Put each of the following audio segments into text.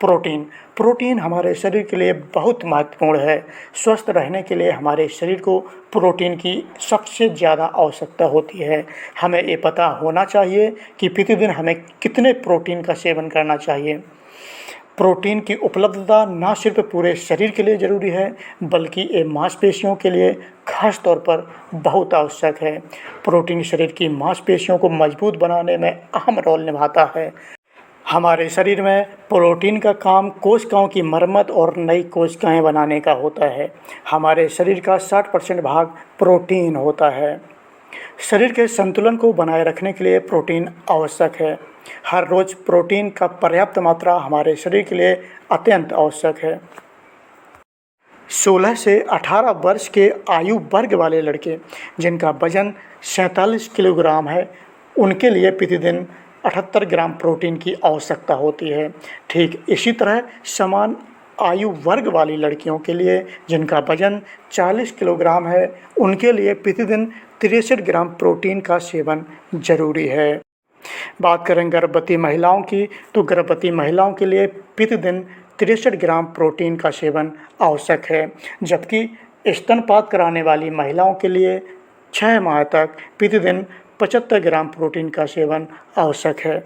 Protein protein हमारे शरीर के लिए बहुत महत्वपूर्ण है। स्वस्थ रहने के लिए हमारे शरीर को प्रोटीन की सबसे ज़्यादा आवश्यकता होती है। हमें ये पता होना चाहिए कि प्रतिदिन हमें कितने प्रोटीन का सेवन करना चाहिए। प्रोटीन की उपलब्धता न सिर्फ पूरे शरीर के लिए ज़रूरी है, बल्कि ये मांसपेशियों के लिए खास तौर पर बहुत आवश्यक है। प्रोटीन शरीर की मांसपेशियों को मजबूत बनाने में अहम रोल निभाता है। हमारे शरीर में प्रोटीन का काम कोशिकाओं की मरम्मत और नई कोशिकाएं बनाने का होता है। हमारे शरीर का 60% भाग प्रोटीन होता है। शरीर के संतुलन को बनाए रखने के लिए प्रोटीन आवश्यक है। हर रोज़ प्रोटीन का पर्याप्त मात्रा हमारे शरीर के लिए अत्यंत आवश्यक है। 16 से 18 वर्ष के आयु वर्ग वाले लड़के जिनका वजन 47 किलोग्राम है, उनके लिए प्रतिदिन 78 ग्राम प्रोटीन की आवश्यकता होती है। ठीक इसी तरह समान आयु वर्ग वाली लड़कियों के लिए जिनका वजन 40 किलोग्राम है, उनके लिए प्रतिदिन 63 ग्राम प्रोटीन का सेवन जरूरी है। बात करें गर्भवती महिलाओं की, तो गर्भवती महिलाओं के लिए प्रतिदिन 63 ग्राम प्रोटीन का सेवन आवश्यक है, जबकि स्तनपान कराने वाली महिलाओं के लिए 6 माह तक प्रतिदिन 75 ग्राम प्रोटीन का सेवन आवश्यक है।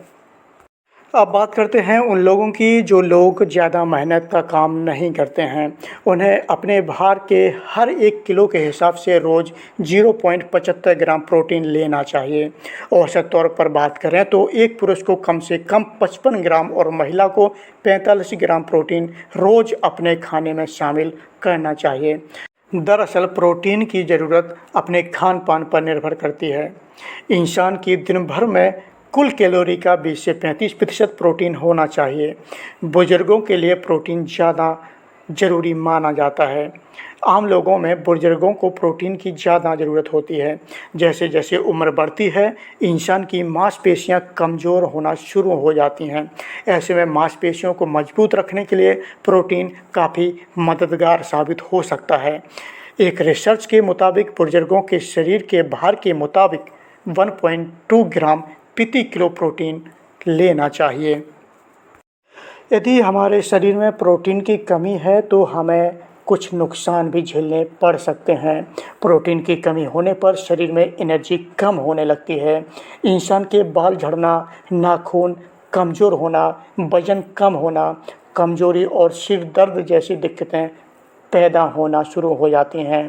अब बात करते हैं उन लोगों की जो लोग ज़्यादा मेहनत का काम नहीं करते हैं। उन्हें अपने भार के हर 1 किलो के हिसाब से रोज़ 0.75 ग्राम प्रोटीन लेना चाहिए। औसत तौर पर बात करें तो एक पुरुष को कम से कम 55 ग्राम और महिला को 45 ग्राम प्रोटीन रोज़ अपने खाने में शामिल करना चाहिए। दरअसल प्रोटीन की ज़रूरत अपने खान पान पर निर्भर करती है। इंसान की दिन भर में कुल कैलोरी का 20 से 35% प्रोटीन होना चाहिए। बुजुर्गों के लिए प्रोटीन ज़्यादा ज़रूरी माना जाता है। आम लोगों में बुजुर्गों को प्रोटीन की ज़्यादा ज़रूरत होती है। जैसे जैसे उम्र बढ़ती है, इंसान की मांसपेशियां कमज़ोर होना शुरू हो जाती हैं। ऐसे में मांसपेशियों को मजबूत रखने के लिए प्रोटीन काफ़ी मददगार साबित हो सकता है। एक रिसर्च के मुताबिक बुजुर्गों के शरीर के भार के मुताबिक 1.2 ग्राम प्रति किलो प्रोटीन लेना चाहिए। यदि हमारे शरीर में प्रोटीन की कमी है तो हमें कुछ नुकसान भी झेलने पड़ सकते हैं। प्रोटीन की कमी होने पर शरीर में एनर्जी कम होने लगती है। इंसान के बाल झड़ना, नाखून कमज़ोर होना, वजन कम होना, कमज़ोरी और सिर दर्द जैसी दिक्कतें पैदा होना शुरू हो जाती हैं।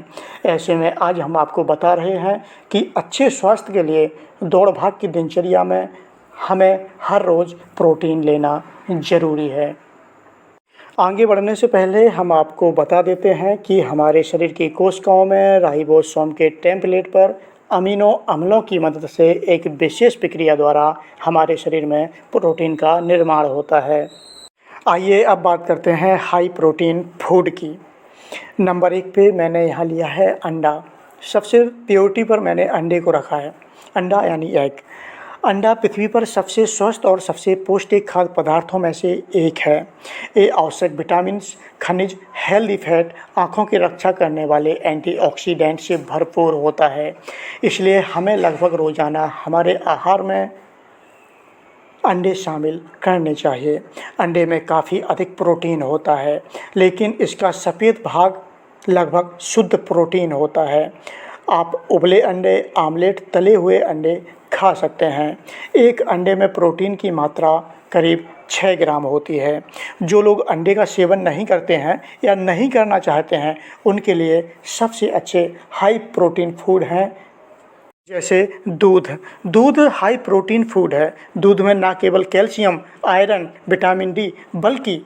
ऐसे में आज हम आपको बता रहे हैं कि अच्छे स्वास्थ्य के लिए दौड़ भाग की दिनचर्या में हमें हर रोज़ प्रोटीन लेना ज़रूरी है। आगे बढ़ने से पहले हम आपको बता देते हैं कि हमारे शरीर की कोशिकाओं में राइबोसोम के टेम्पलेट पर अमीनो अम्लों की मदद से एक विशेष प्रक्रिया द्वारा हमारे शरीर में प्रोटीन का निर्माण होता है। आइए अब बात करते हैं हाई प्रोटीन फूड की। नंबर 1 पे मैंने यहाँ लिया है अंडा। सबसे प्योरिटी पर मैंने अंडे को रखा है। अंडा यानी एग। अंडा पृथ्वी पर सबसे स्वस्थ और सबसे पौष्टिक खाद्य पदार्थों में से एक है। ये आवश्यक विटामिन्स, खनिज, हेल्दी फैट, आँखों की रक्षा करने वाले एंटीऑक्सीडेंट से भरपूर होता है। इसलिए हमें लगभग रोज़ाना हमारे आहार में अंडे शामिल करने चाहिए। अंडे में काफ़ी अधिक प्रोटीन होता है, लेकिन इसका सफ़ेद भाग लगभग शुद्ध प्रोटीन होता है। आप उबले अंडे, आमलेट, तले हुए अंडे खा सकते हैं। एक अंडे में प्रोटीन की मात्रा करीब 6 ग्राम होती है। जो लोग अंडे का सेवन नहीं करते हैं या नहीं करना चाहते हैं, उनके लिए सबसे अच्छे हाई प्रोटीन फूड हैं जैसे दूध हाई प्रोटीन फूड है। दूध में न केवल कैल्शियम, आयरन, विटामिन डी, बल्कि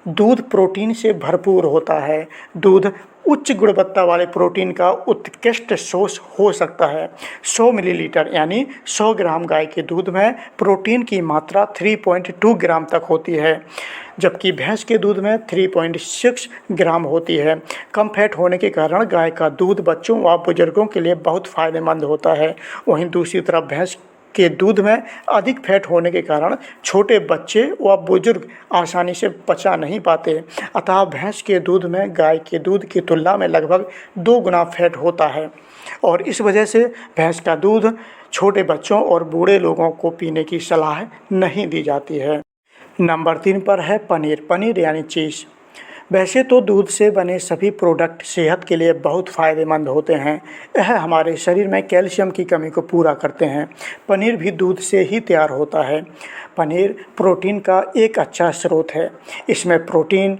दूध प्रोटीन से भरपूर होता है। दूध उच्च गुणवत्ता वाले प्रोटीन का उत्कृष्ट सोर्स हो सकता है। 100 मिलीलीटर यानी 100 ग्राम गाय के दूध में प्रोटीन की मात्रा 3.2 ग्राम तक होती है, जबकि भैंस के दूध में 3.6 ग्राम होती है। कम फैट होने के कारण गाय का दूध बच्चों व बुजुर्गों के लिए बहुत फ़ायदेमंद होता है। वहीं दूसरी तरफ भैंस के दूध में अधिक फैट होने के कारण छोटे बच्चे व बुजुर्ग आसानी से पचा नहीं पाते। अतः भैंस के दूध में गाय के दूध की तुलना में लगभग 2 गुना फैट होता है और इस वजह से भैंस का दूध छोटे बच्चों और बूढ़े लोगों को पीने की सलाह नहीं दी जाती है। नंबर 3 पर है पनीर। पनीर यानी चीज़। वैसे तो दूध से बने सभी प्रोडक्ट सेहत के लिए बहुत फ़ायदेमंद होते हैं। यह हमारे शरीर में कैल्शियम की कमी को पूरा करते हैं। पनीर भी दूध से ही तैयार होता है। पनीर प्रोटीन का एक अच्छा स्रोत है। इसमें प्रोटीन,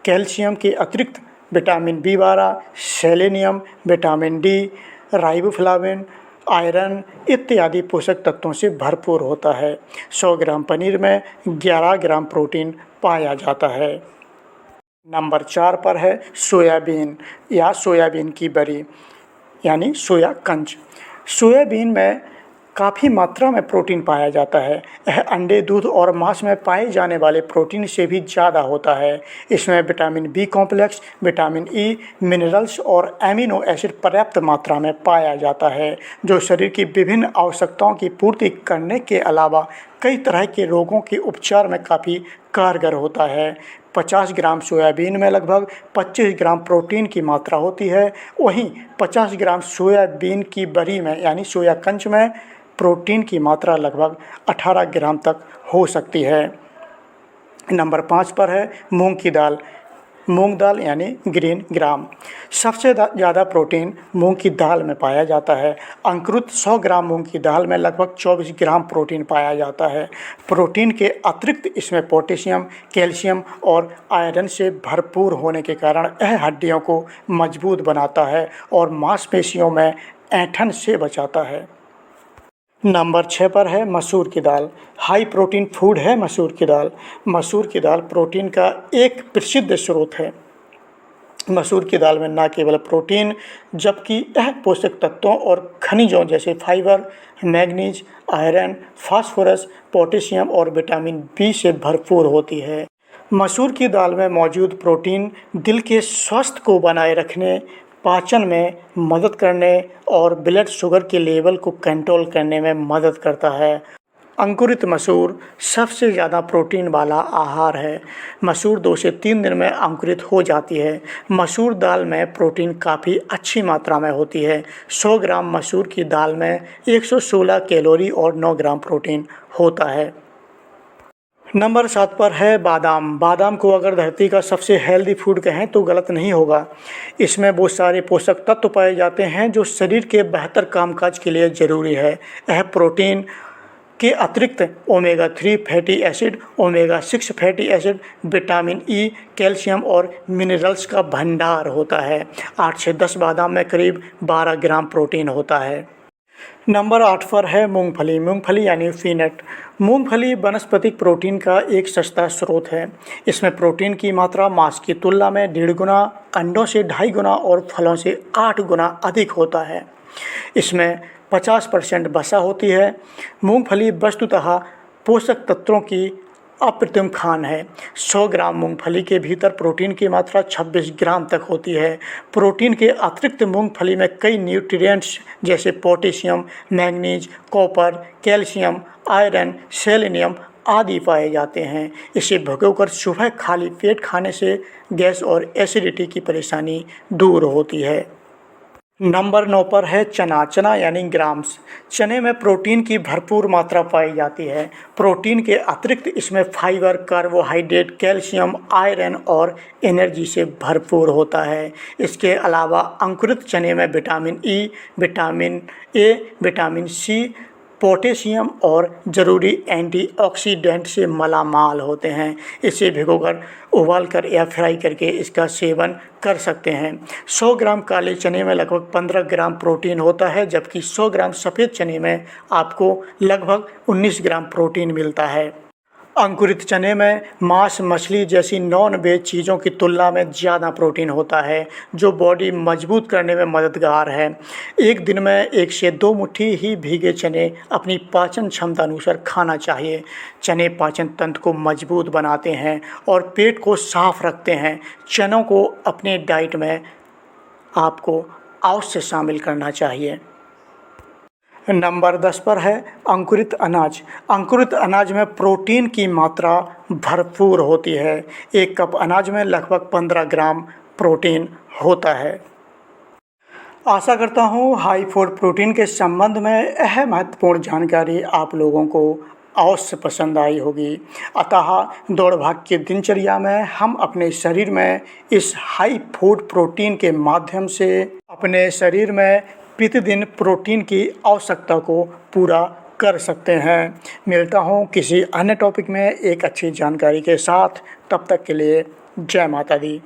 कैल्शियम के अतिरिक्त vitamin B12, selenium, vitamin D, riboflavin, iron इत्यादि पोषक तत्वों से भरपूर होता है। 100 ग्राम पनीर में 11 ग्राम प्रोटीन पाया जाता है। नंबर 4 पर है सोयाबीन या सोयाबीन की बरी यानी सोया कंच। सोयाबीन में काफ़ी मात्रा में प्रोटीन पाया जाता है। यह अंडे, दूध और मांस में पाए जाने वाले प्रोटीन से भी ज़्यादा होता है। इसमें vitamin B complex, vitamin E, minerals और एमिनो एसिड पर्याप्त मात्रा में पाया जाता है, जो शरीर की विभिन्न आवश्यकताओं की पूर्ति करने के अलावा कई तरह के रोगों के उपचार में काफ़ी कारगर होता है। 50 ग्राम सोयाबीन में लगभग 25 ग्राम प्रोटीन की मात्रा होती है। वहीं 50 ग्राम सोयाबीन की बरी में यानी सोया कंच में प्रोटीन की मात्रा लगभग 18 ग्राम तक हो सकती है। नंबर 5 पर है मूंग की दाल। मूंग दाल यानी ग्रीन ग्राम। सबसे ज़्यादा प्रोटीन मूंग की दाल में पाया जाता है। अंकुरित 100 ग्राम मूंग की दाल में लगभग 24 ग्राम प्रोटीन पाया जाता है। प्रोटीन के अतिरिक्त इसमें पोटेशियम, कैल्शियम और आयरन से भरपूर होने के कारण यह हड्डियों को मजबूत बनाता है और मांसपेशियों में ऐंठन से बचाता है। नंबर 6 पर है मसूर की दाल। हाई प्रोटीन फूड है मसूर की दाल। मसूर की दाल प्रोटीन का एक प्रसिद्ध स्रोत है। मसूर की दाल में न केवल प्रोटीन जबकि यह पोषक तत्वों और खनिजों जैसे fibre, manganese, iron, phosphorus, potassium और विटामिन B से भरपूर होती है। मसूर की दाल में मौजूद प्रोटीन दिल के स्वास्थ्य को बनाए रखने, पाचन में मदद करने और ब्लड शुगर के लेवल को कंट्रोल करने में मदद करता है। अंकुरित मसूर सबसे ज़्यादा प्रोटीन वाला आहार है। मसूर 2 से 3 दिन में अंकुरित हो जाती है। मसूर दाल में प्रोटीन काफ़ी अच्छी मात्रा में होती है। 100 ग्राम मसूर की दाल में 116 कैलोरी और 9 ग्राम प्रोटीन होता है। नंबर 7 पर है बादाम। बादाम को अगर धरती का सबसे हेल्दी फूड कहें तो गलत नहीं होगा। इसमें बहुत सारे पोषक तत्व पाए जाते हैं जो शरीर के बेहतर कामकाज के लिए ज़रूरी है। यह प्रोटीन के अतिरिक्त omega 3 fatty acid, omega 6 fatty acid, vitamin E, calcium और मिनरल्स का भंडार होता है। 8 से 10 बादाम में करीब 12 ग्राम प्रोटीन होता है। नंबर 8 पर है मूंगफली। मूंगफली यानी पीनट। मूंगफली वनस्पतिक प्रोटीन का एक सस्ता स्रोत है। इसमें प्रोटीन की मात्रा मांस की तुलना में 1.5 गुना, अंडों से 2.5 गुना और फलों से 8 गुना अधिक होता है। इसमें 50% वसा होती है। मूंगफली वस्तुतः पोषक तत्वों की अप्रतिम खान है। 100 ग्राम मूंगफली के भीतर प्रोटीन की मात्रा 26 ग्राम तक होती है। प्रोटीन के अतिरिक्त मूंगफली में कई न्यूट्रिएंट्स जैसे potassium, manganese, copper, calcium, iron, selenium आदि पाए जाते हैं। इसे भिगोकर सुबह खाली पेट खाने से गैस और एसिडिटी की परेशानी दूर होती है। नंबर 9 पर है चना। चना यानी ग्राम्स। चने में प्रोटीन की भरपूर मात्रा पाई जाती है। प्रोटीन के अतिरिक्त इसमें फाइबर, कार्बोहाइड्रेट, कैल्शियम, आयरन और एनर्जी से भरपूर होता है। इसके अलावा अंकुरित चने में vitamin E, vitamin A, vitamin C, potassium और ज़रूरी एंटीऑक्सीडेंट से मालामाल होते हैं। इसे भिगोकर, उबालकर या फ्राई करके इसका सेवन कर सकते हैं। 100 ग्राम काले चने में लगभग 15 ग्राम प्रोटीन होता है जबकि 100 ग्राम सफ़ेद चने में आपको लगभग 19 ग्राम प्रोटीन मिलता है। अंकुरित चने में मांस, मछली जैसी नॉन वेज चीज़ों की तुलना में ज़्यादा प्रोटीन होता है जो बॉडी मजबूत करने में मददगार है। एक दिन में 1 से 2 मुट्ठी ही भीगे चने अपनी पाचन क्षमता अनुसार खाना चाहिए। चने पाचन तंत्र को मजबूत बनाते हैं और पेट को साफ रखते हैं। चनों को अपने डाइट में आपको अवश्य शामिल करना चाहिए। नंबर 10 पर है अंकुरित अनाज। अंकुरित अनाज में प्रोटीन की मात्रा भरपूर होती है। 1 कप अनाज में लगभग 15 ग्राम प्रोटीन होता है। आशा करता हूँ हाई फूड प्रोटीन के संबंध में यह महत्वपूर्ण जानकारी आप लोगों को अवश्य पसंद आई होगी। अतः दौड़ भाग की दिनचर्या में हम अपने शरीर में इस हाई फूड प्रोटीन के माध्यम से अपने शरीर में प्रतिदिन प्रोटीन की आवश्यकता को पूरा कर सकते हैं। मिलता हूँ किसी अन्य टॉपिक में एक अच्छी जानकारी के साथ, तब तक के लिए जय माता दी।